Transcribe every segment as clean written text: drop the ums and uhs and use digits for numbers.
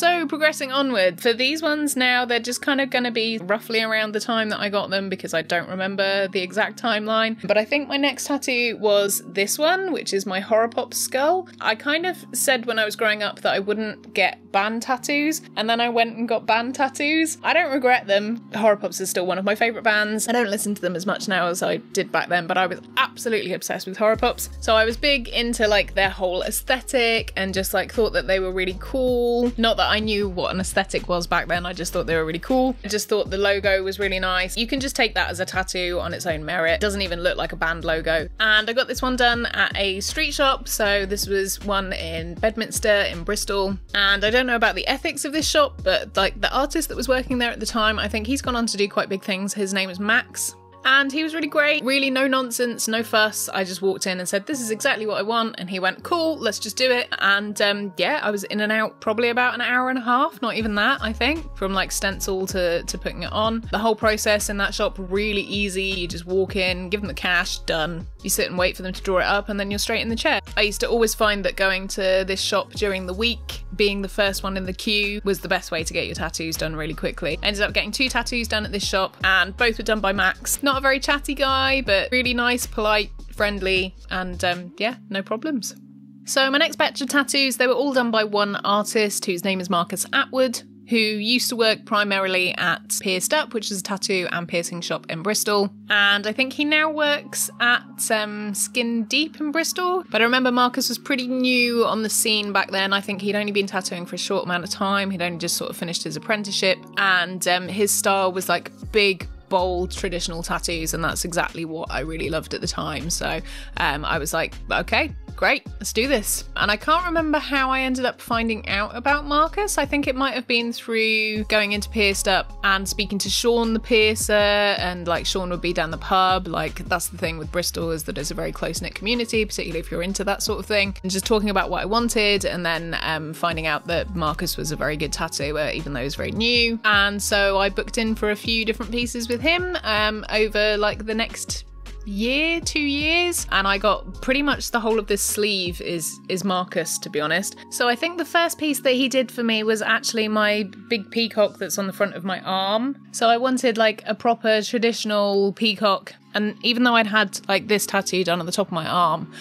So progressing onward, for these ones now, they're just kind of going to be roughly around the time that I got them because I don't remember the exact timeline. But I think my next tattoo was this one, which is my Horror Pop skull. I kind of said when I was growing up that I wouldn't get band tattoos, and then I went and got band tattoos. I don't regret them. Horror Pops is still one of my favourite bands. I don't listen to them as much now as I did back then, but I was absolutely obsessed with Horror Pops. So I was big into like their whole aesthetic and just like thought that they were really cool. Not that I knew what an aesthetic was back then, I just thought they were really cool. I just thought the logo was really nice. You can just take that as a tattoo on its own merit. It doesn't even look like a band logo. And I got this one done at a street shop. So this was one in Bedminster in Bristol. And I don't know about the ethics of this shop, but like the artist that was working there at the time, I think he's gone on to do quite big things. His name is Max. And he was really great, really no nonsense, no fuss. I just walked in and said, this is exactly what I want. And he went, cool, let's just do it. And yeah, I was in and out probably about an hour and a half, not even that, I think, from like stencil to putting it on. The whole process in that shop, really easy. You just walk in, give them the cash, done. You sit and wait for them to draw it up and then you're straight in the chair. I used to always find that going to this shop during the week, being the first one in the queue, was the best way to get your tattoos done really quickly. I ended up getting 2 tattoos done at this shop and both were done by Max. Not a very chatty guy, but really nice, polite, friendly, and yeah, no problems. So my next batch of tattoos, they were all done by one artist whose name is Marcus Atwood, who used to work primarily at Pierced Up, which is a tattoo and piercing shop in Bristol. And I think he now works at Skin Deep in Bristol. But I remember Marcus was pretty new on the scene back then. I think he'd only been tattooing for a short amount of time. He'd only just sort of finished his apprenticeship. And his style was like big, bold, traditional tattoos. And that's exactly what I really loved at the time. So I was like, okay, great, let's do this. And I can't remember how I ended up finding out about Marcus. I think it might have been through going into Pierced Up and speaking to Sean the piercer, and like Sean would be down the pub. Like that's the thing with Bristol, is that it's a very close-knit community, particularly if you're into that sort of thing. And just talking about what I wanted, and then finding out that Marcus was a very good tattooer, even though he was very new. And so I booked in for a few different pieces with him over like the next year, 2 years, and I got pretty much the whole of this sleeve is Marcus, to be honest. So I think the first piece that he did for me was actually my big peacock that's on the front of my arm. So I wanted like a proper traditional peacock. And even though I'd had like this tattoo done on the top of my arm,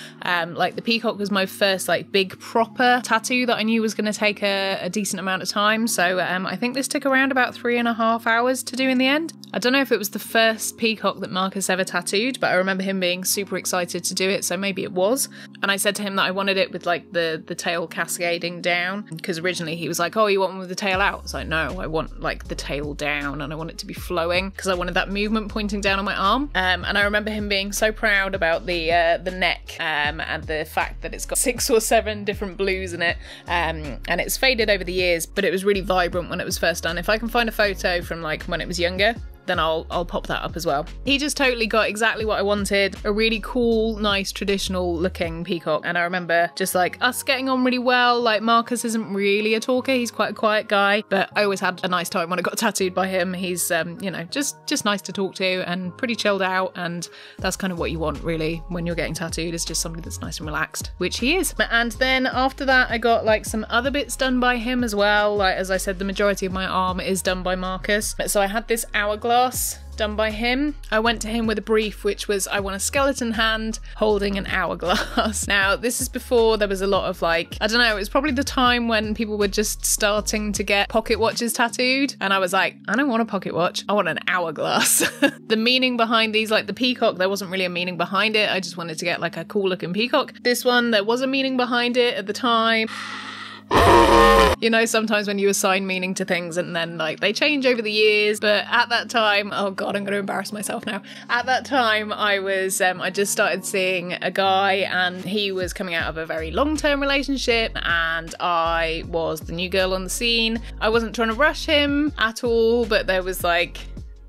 like the peacock was my first like big proper tattoo that I knew was going to take a decent amount of time. So I think this took around about 3.5 hours to do in the end. I don't know if it was the first peacock that Marcus ever tattooed, but I remember him being super excited to do it, so maybe it was. And I said to him that I wanted it with like the tail cascading down, because originally he was like, oh, you want one with the tail out? I was like, no, I want like the tail down and I want it to be flowing, because I wanted that movement pointing down on my arm. And I remember him being so proud about the neck and the fact that it's got 6 or 7 different blues in it, and it's faded over the years, but it was really vibrant when it was first done. If I can find a photo from like when it was younger, then I'll pop that up as well. He just totally got exactly what I wanted, a really cool, nice, traditional looking peacock. And I remember just like us getting on really well. Like Marcus isn't really a talker, he's quite a quiet guy, but I always had a nice time when I got tattooed by him. He's you know, just nice to talk to and pretty chilled out, and that's kind of what you want really when you're getting tattooed, is just somebody that's nice and relaxed, which he is. And then after that I got like some other bits done by him as well. Like as I said, the majority of my arm is done by Marcus. So I had this hourglass done by him. I went to him with a brief which was, I want a skeleton hand holding an hourglass. Now this is before there was a lot of like, I don't know, it was probably the time when people were just starting to get pocket watches tattooed, and I was like, I don't want a pocket watch, I want an hourglass. The meaning behind these, like the peacock, there wasn't really a meaning behind it. I just wanted to get like a cool looking peacock. This one, there was a meaning behind it at the time. You know, sometimes when you assign meaning to things and then like they change over the years, but at that time, oh god, I'm going to embarrass myself now. At that time I was, I just started seeing a guy, and he was coming out of a very long-term relationship, and I was the new girl on the scene. I wasn't trying to rush him at all, but there was like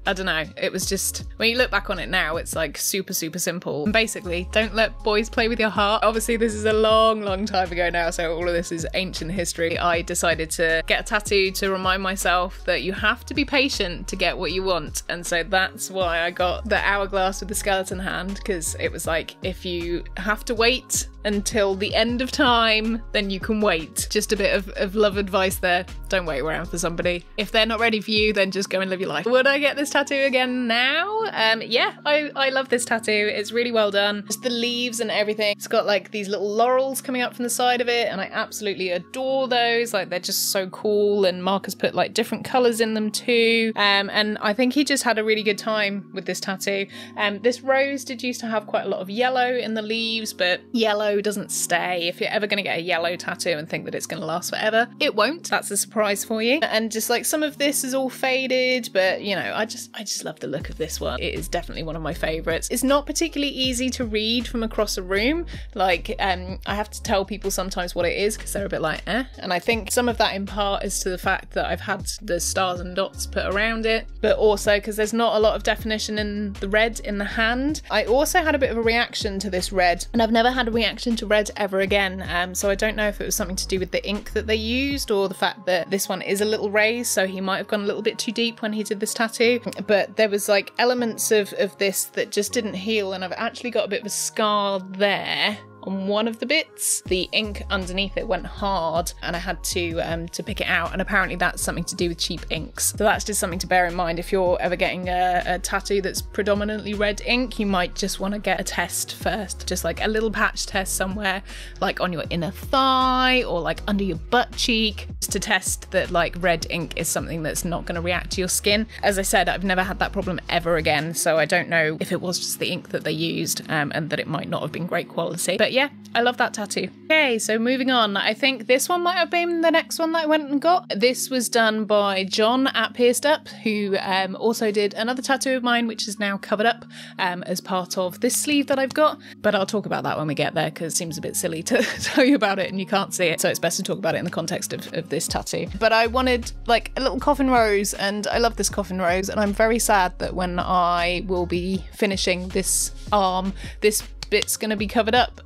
I don't know, it was just, when you look back on it now, it's like super simple. And basically, don't let boys play with your heart. Obviously this is a long time ago now, so all of this is ancient history. I decided to get a tattoo to remind myself that you have to be patient to get what you want, and so that's why I got the hourglass with the skeleton hand, because it was like, if you have to wait until the end of time, then you can wait. Just a bit of love advice there. Don't wait around for somebody. If they're not ready for you, then just go and live your life. Would I get this tattoo again now? Yeah, I love this tattoo. It's really well done. Just the leaves and everything. It's got like these little laurels coming up from the side of it, and I absolutely adore those. Like, they're just so cool, and Marcus put like different colours in them too. And I think he just had a really good time with this tattoo. This rose did used to have quite a lot of yellow in the leaves, but yellow doesn't stay. If you're ever going to get a yellow tattoo and think that it's going to last forever, it won't. That's a surprise for you. And just like some of this is all faded, but you know, I just love the look of this one. It is definitely one of my favourites. It's not particularly easy to read from across a room. Like, I have to tell people sometimes what it is because they're a bit like, eh? And I think some of that in part is to the fact that I've had the stars and dots put around it, but also because there's not a lot of definition in the red in the hand. I also had a bit of a reaction to this red, and I've never had a reaction to red ever again, so I don't know if it was something to do with the ink that they used or the fact that this one is a little raised, so he might have gone a little bit too deep when he did this tattoo. But there was like elements of this that just didn't heal, and I've actually got a bit of a scar there on one of the bits. The ink underneath it went hard and I had to pick it out, and apparently that's something to do with cheap inks. So that's just something to bear in mind. If you're ever getting a tattoo that's predominantly red ink, you might just want to get a test first, just like a little patch test somewhere, like on your inner thigh or like under your butt cheek, just to test that like red ink is something that's not going to react to your skin. As I said, I've never had that problem ever again, so I don't know if it was just the ink that they used and that it might not have been great quality. But yeah, I love that tattoo. Okay, so moving on. I think this one might have been the next one that I went and got. This was done by John at Pierced Up, who also did another tattoo of mine, which is now covered up as part of this sleeve that I've got. But I'll talk about that when we get there, because it seems a bit silly to tell you about it and you can't see it. So it's best to talk about it in the context of this tattoo. But I wanted like a little coffin rose, and I love this coffin rose, and I'm very sad that when I will be finishing this arm, this bit's gonna be covered up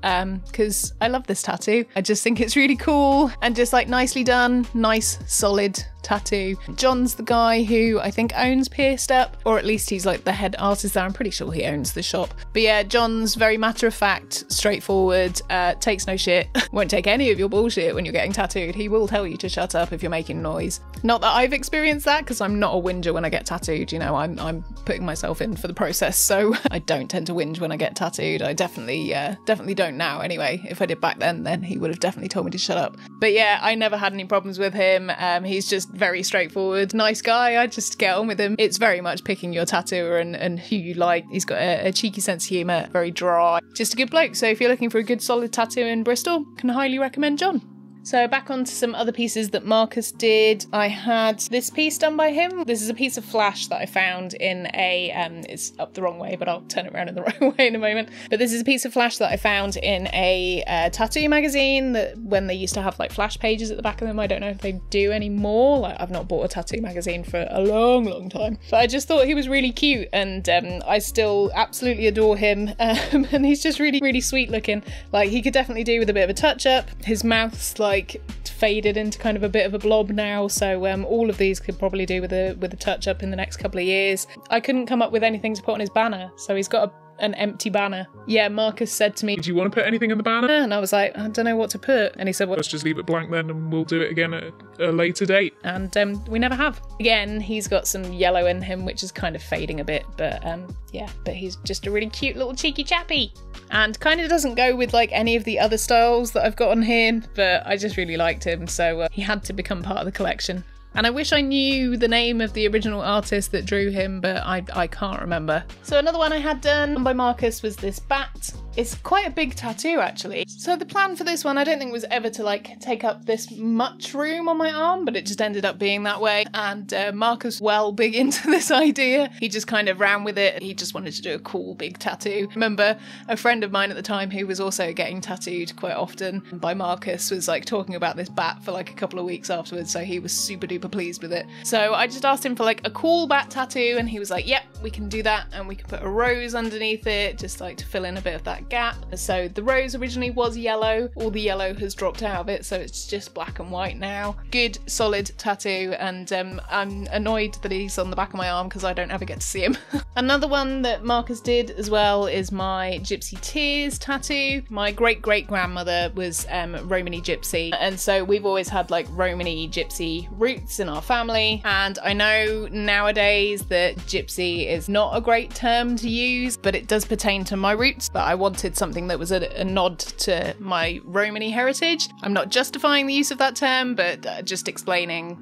because I love this tattoo. I just think it's really cool and just like nicely done, nice solid tattoo. John's the guy who I think owns Pierced Up, or at least he's like the head artist there. I'm pretty sure he owns the shop. But yeah, John's very matter of fact, straightforward, takes no shit, won't take any of your bullshit when you're getting tattooed. He will tell you to shut up if you're making noise. Not that I've experienced that, because I'm not a whinger when I get tattooed, you know, I'm putting myself in for the process, so I don't tend to whinge when I get tattooed. I definitely don't now anyway. If I did back then he would have definitely told me to shut up. But yeah, I never had any problems with him. He's just very straightforward, nice guy. I just get on with him. It's very much picking your tattooer and who you like. He's got a cheeky sense of humour, very dry, just a good bloke. So if you're looking for a good solid tattoo in Bristol, can highly recommend John. So back onto some other pieces that Marcus did. I had this piece done by him. This is a piece of flash that I found in a, it's up the wrong way, but I'll turn it around in the right way in a moment. But this is a piece of flash that I found in a tattoo magazine that when they used to have like flash pages at the back of them. I don't know if they do anymore. Like, I've not bought a tattoo magazine for a long time. But I just thought he was really cute, and I still absolutely adore him. And he's just really sweet looking. Like, he could definitely do with a bit of a touch up. His mouth's like faded into kind of a bit of a blob now, so all of these could probably do with a touch up in the next couple of years. I couldn't come up with anything to put on his banner, so he's got an empty banner. Yeah, Marcus said to me, do you want to put anything in the banner? And I was like, I don't know what to put. And he said, well, let's just leave it blank then and we'll do it again at a later date. And we never have. Again, he's got some yellow in him, which is kind of fading a bit, but yeah, but he's just a really cute little cheeky chappy. And kind of doesn't go with like any of the other styles that I've got on here, but I just really liked him, so he had to become part of the collection. And I wish I knew the name of the original artist that drew him, but I can't remember. So another one I had done by Marcus was this bat. It's quite a big tattoo, actually. So the plan for this one, I don't think was ever to like take up this much room on my arm, but it just ended up being that way. And Marcus, well, big into this idea. He just kind of ran with it. He just wanted to do a cool big tattoo. Remember, a friend of mine at the time who was also getting tattooed quite often by Marcus was like talking about this bat for like a couple of weeks afterwards. So he was super duper super pleased with it. So I just asked him for like a cool bat tattoo, and he was like, yep, we can do that, and we can put a rose underneath it, just like to fill in a bit of that gap. So the rose originally was yellow, all the yellow has dropped out of it, so it's just black and white now. Good solid tattoo, and I'm annoyed that he's on the back of my arm because I don't ever get to see him. Another one that Marcus did as well is my Gypsy Tears tattoo. My great-great-grandmother was Romany Gypsy, and so we've always had like Romany Gypsy roots in our family, and I know nowadays that Gypsy is not a great term to use, but it does pertain to my roots. But I wanted something that was a nod to my Romany heritage. I'm not justifying the use of that term, but just explaining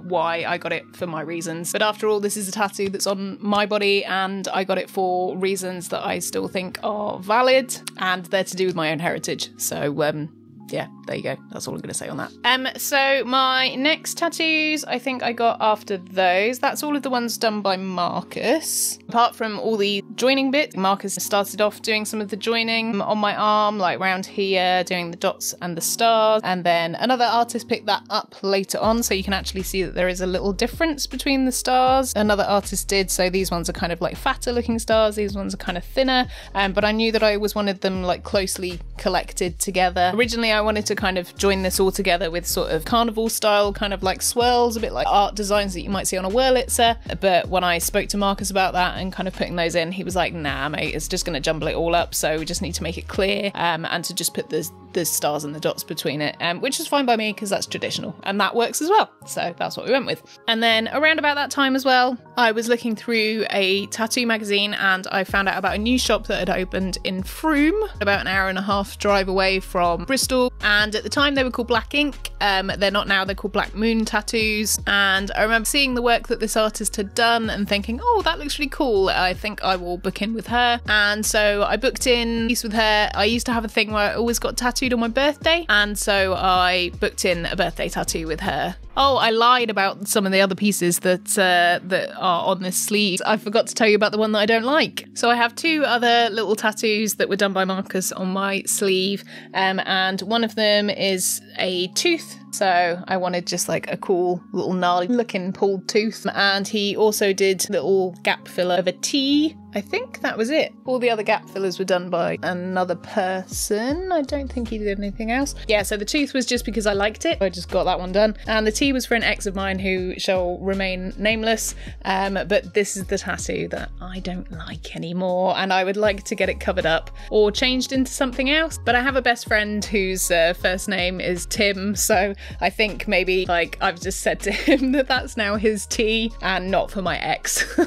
why I got it for my reasons. But after all, this is a tattoo that's on my body, and I got it for reasons that I still think are valid, and they're to do with my own heritage. So yeah, there you go. That's all I'm going to say on that. So my next tattoos, I think I got after those. That's all of the ones done by Marcus. Apart from all the joining bits, Marcus started off doing some of the joining on my arm, like round here, doing the dots and the stars. And then another artist picked that up later on, so you can actually see that there is a little difference between the stars. Another artist did, so these ones are kind of like fatter looking stars, these ones are kind of thinner. But I knew that I always wanted them like closely collected together. Originally, I wanted to kind of join this all together with sort of carnival style, kind of like swirls, a bit like art designs that you might see on a Wurlitzer. But when I spoke to Marcus about that and kind of putting those in, he was like, nah, mate, it's just going to jumble it all up. So we just need to make it clear and to just put the stars and the dots between it, which is fine by me because that's traditional and that works as well. So that's what we went with. And then around about that time as well, I was looking through a tattoo magazine and I found out about a new shop that had opened in Frome, about an hour and a half drive away from Bristol. And at the time they were called Black Ink. They're not now, they're called Black Moon Tattoos. And I remember seeing the work that this artist had done and thinking, oh, that looks really cool. I think I will book in with her. And so I booked in a piece with her. I used to have a thing where I always got tattooed on my birthday. And so I booked in a birthday tattoo with her. Oh, I lied about some of the other pieces that are on this sleeve. I forgot to tell you about the one that I don't like. So I have two other little tattoos that were done by Marcus on my sleeve, and one of them is a tooth. So I wanted just like a cool little gnarly looking pulled tooth. And he also did little gap filler of a T. I think that was it. All the other gap fillers were done by another person. I don't think he did anything else. Yeah, so the tooth was just because I liked it. I just got that one done. And the T was for an ex of mine who shall remain nameless. But this is the tattoo that I don't like anymore. And I would like to get it covered up or changed into something else. But I have a best friend whose first name is Tim. So I think maybe like I've just said to him that that's now his T and not for my ex.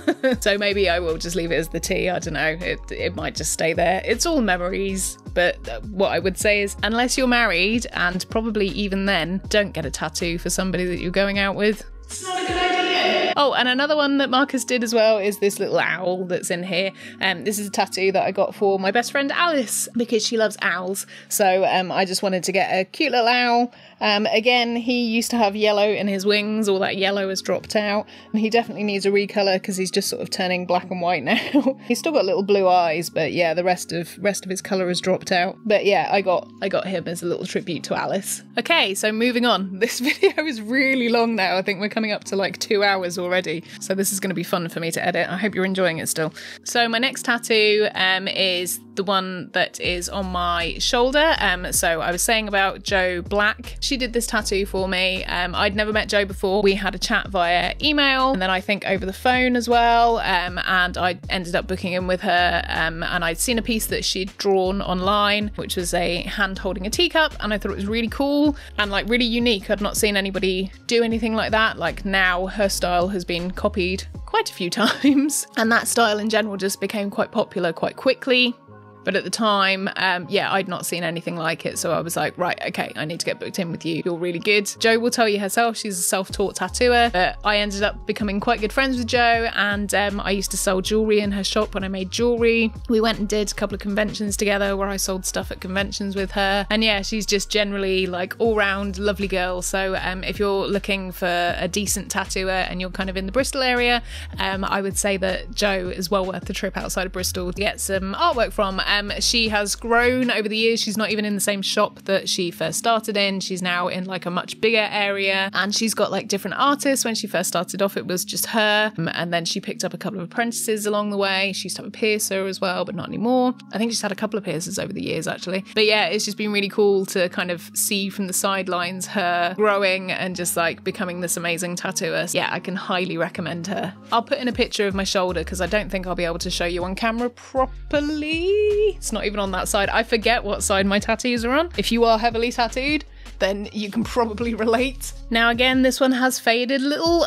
So maybe I will just leave it as the T. I don't know. It might just stay there. It's all memories. But what I would say is, unless you're married, and probably even then, don't get a tattoo for somebody that you're going out with. It's not a good idea. Oh, and another one that Marcus did as well is this little owl that's in here. This is a tattoo that I got for my best friend Alice because she loves owls. So I just wanted to get a cute little owl. Again, he used to have yellow in his wings. All that yellow has dropped out. And he definitely needs a recolor because he's just sort of turning black and white now. He's still got little blue eyes, but yeah, the rest of his colour has dropped out. But yeah, I got him as a little tribute to Alice. Okay, so moving on. This video is really long now. I think we're coming up to like 2 hours already. So this is going to be fun for me to edit. I hope you're enjoying it still. So my next tattoo is the one that is on my shoulder. So I was saying about Jo Black. She did this tattoo for me. I'd never met Jo before. We had a chat via email and then I think over the phone as well. And I ended up booking in with her. And I'd seen a piece that she'd drawn online, which was a hand holding a teacup. And I thought it was really cool and like really unique. I'd not seen anybody do anything like that. Like now her style has been copied quite a few times. And that style in general just became quite popular quite quickly. But at the time, yeah, I'd not seen anything like it. So I was like, right, okay, I need to get booked in with you. You're really good. Jo will tell you herself, she's a self-taught tattooer. But I ended up becoming quite good friends with Jo. And I used to sell jewellery in her shop when I made jewellery. We went and did a couple of conventions together where I sold stuff at conventions with her. And yeah, she's just generally like all-round lovely girl. So if you're looking for a decent tattooer and you're kind of in the Bristol area, I would say that Jo is well worth the trip outside of Bristol to get some artwork from. She has grown over the years. She's not even in the same shop that she first started in. She's now in like a much bigger area, and she's got like different artists. When she first started off, it was just her, and then she picked up a couple of apprentices along the way. She used to have a piercer as well, but not anymore. I think she's had a couple of piercers over the years actually. But yeah, it's just been really cool to kind of see from the sidelines her growing and just like becoming this amazing tattooer. Yeah, I can highly recommend her. I'll put in a picture of my shoulder because I don't think I'll be able to show you on camera properly. It's not even on that side. I forget what side my tattoos are on. If you are heavily tattooed, then you can probably relate. Now again, this one has faded a little.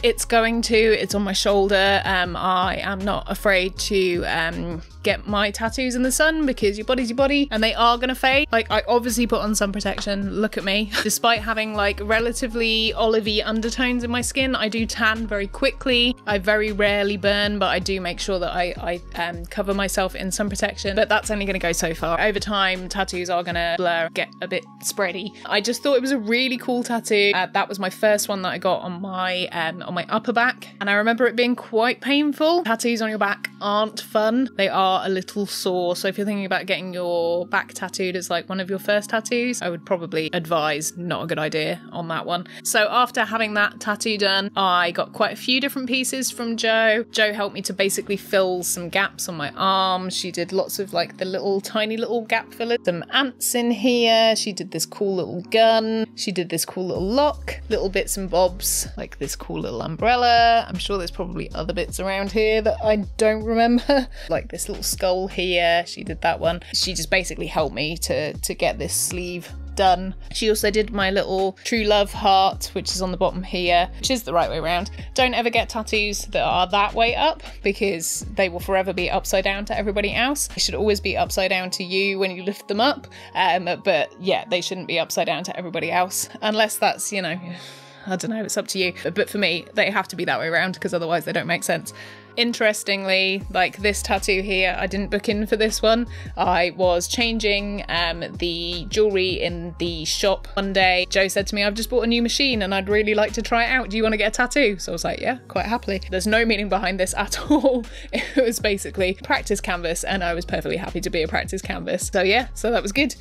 It's on my shoulder. I am not afraid to get my tattoos in the sun because your body's your body and they are gonna fade. Like, I obviously put on sun protection, look at me. Despite having like relatively olivey undertones in my skin, I do tan very quickly. I very rarely burn, but I do make sure that I cover myself in sun protection, but that's only gonna go so far. Over time, tattoos are gonna blur, get a bit spready. I just thought it was a really cool tattoo. That was my first one that I got on my upper back, and I remember it being quite painful. Tattoos on your back aren't fun. They are a little sore, so if you're thinking about getting your back tattooed as like one of your first tattoos, I would probably advise not a good idea on that one. So after having that tattoo done, I got quite a few different pieces from Jo. Jo helped me to basically fill some gaps on my arm. She did lots of like the little tiny little gap fillers, some ants in here. She did this cool little gun. She did this cool little lock, little bits and bobs, like this cool little umbrella. I'm sure there's probably other bits around here that I don't remember, like this little skull here. She did that one. She just basically helped me to get this sleeve done. She also did my little true love heart, which is on the bottom here, which is the right way around. Don't ever get tattoos that are that way up because they will forever be upside down to everybody else. They should always be upside down to you when you lift them up, but yeah, they shouldn't be upside down to everybody else unless that's, you know, I don't know, it's up to you. But for me, they have to be that way around because otherwise they don't make sense. Interestingly, like this tattoo here, I didn't book in for this one. I was changing the jewellery in the shop one day. Jo said to me, I've just bought a new machine and I'd really like to try it out. Do you want to get a tattoo? So I was like, yeah, quite happily. There's no meaning behind this at all. It was basically practice canvas and I was perfectly happy to be a practice canvas. So yeah, so that was good.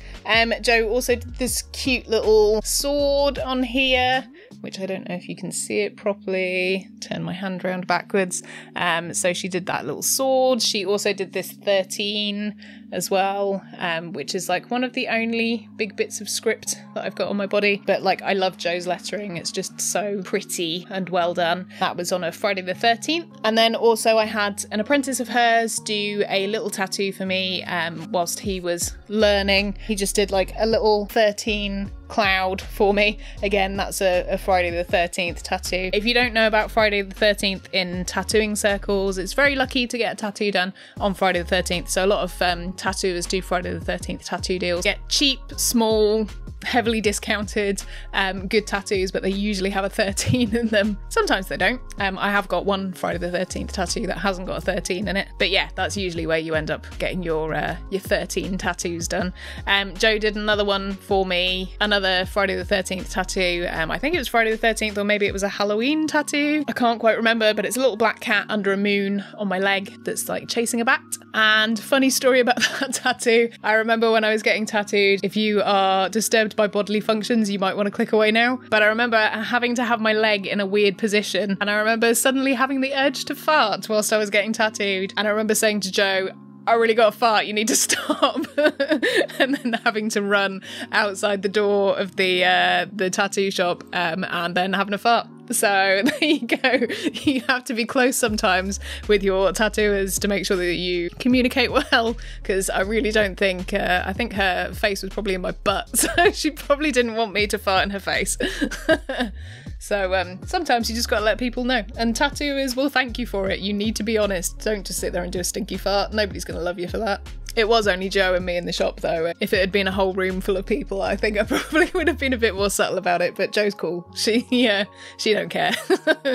Jo also did this cute little sword on here, which I don't know if you can see it properly. Turn my hand around backwards. So she did that little sword. She also did this 13 as well, which is like one of the only big bits of script that I've got on my body. But like, I love Jo's lettering. It's just so pretty and well done. That was on a Friday the 13th. And then also I had an apprentice of hers do a little tattoo for me whilst he was learning. He just did like a little 13 cloud for me. Again, that's a Friday the 13th tattoo. If you don't know about Friday the 13th in tattooing circles, it's very lucky to get a tattoo done on Friday the 13th. So a lot of tattooers do Friday the 13th tattoo deals. Get cheap, small, heavily discounted, good tattoos, but they usually have a 13 in them. Sometimes they don't. I have got one Friday the 13th tattoo that hasn't got a 13 in it. But yeah, that's usually where you end up getting your 13 tattoos done. Jo did another one for me, another Friday the 13th tattoo. I think it was Friday the 13th, or maybe it was a Halloween tattoo. I can't quite remember, but it's a little black cat under a moon on my leg that's like chasing a bat. And funny story about that tattoo, I remember when I was getting tattooed, if you are disturbed by bodily functions, you might want to click away now. But I remember having to have my leg in a weird position, and I remember suddenly having the urge to fart whilst I was getting tattooed. And I remember saying to Jo, I really got a fart, you need to stop. And then having to run outside the door of the tattoo shop and then having a fart. So there you go. You have to be close sometimes with your tattooers to make sure that you communicate well, because I really don't think, I think her face was probably in my butt, so she probably didn't want me to fart in her face. So sometimes you just got to let people know, and tattooers will thank you for it. You need to be honest. Don't just sit there and do a stinky fart. Nobody's going to love you for that. It was only Jo and me in the shop though. If it had been a whole room full of people, I think I probably would have been a bit more subtle about it, but Jo's cool. She don't care.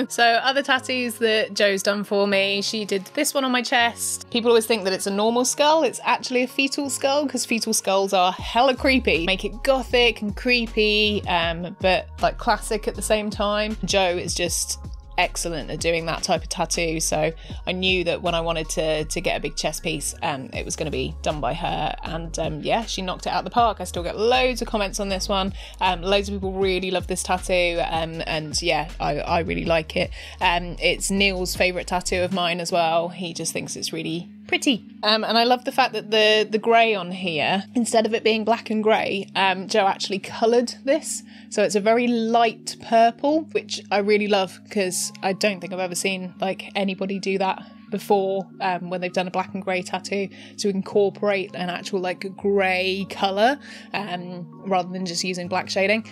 So other tattoos that Jo's done for me, she did this one on my chest. People always think that it's a normal skull. It's actually a fetal skull, because fetal skulls are hella creepy. Make it gothic and creepy, but like classic at the same time. Jo is just excellent at doing that type of tattoo, so I knew that when I wanted to get a big chest piece, it was going to be done by her, and yeah, she knocked it out of the park. I still get loads of comments on this one. Loads of people really love this tattoo, and yeah, I really like it. It's Neil's favourite tattoo of mine as well. He just thinks it's really pretty. And I love the fact that the grey on here, instead of it being black and grey, Joe actually coloured this. So it's a very light purple, which I really love, because I don't think I've ever seen like anybody do that before, when they've done a black and grey tattoo, to incorporate an actual like grey colour, rather than just using black shading.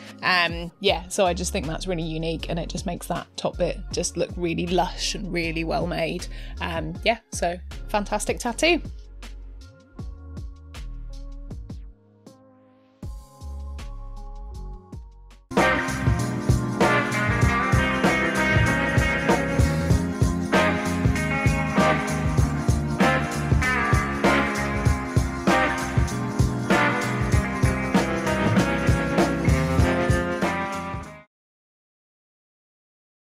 Yeah, so I just think that's really unique, and it just makes that top bit just look really lush and really well made. Yeah, so fantastic tattoo.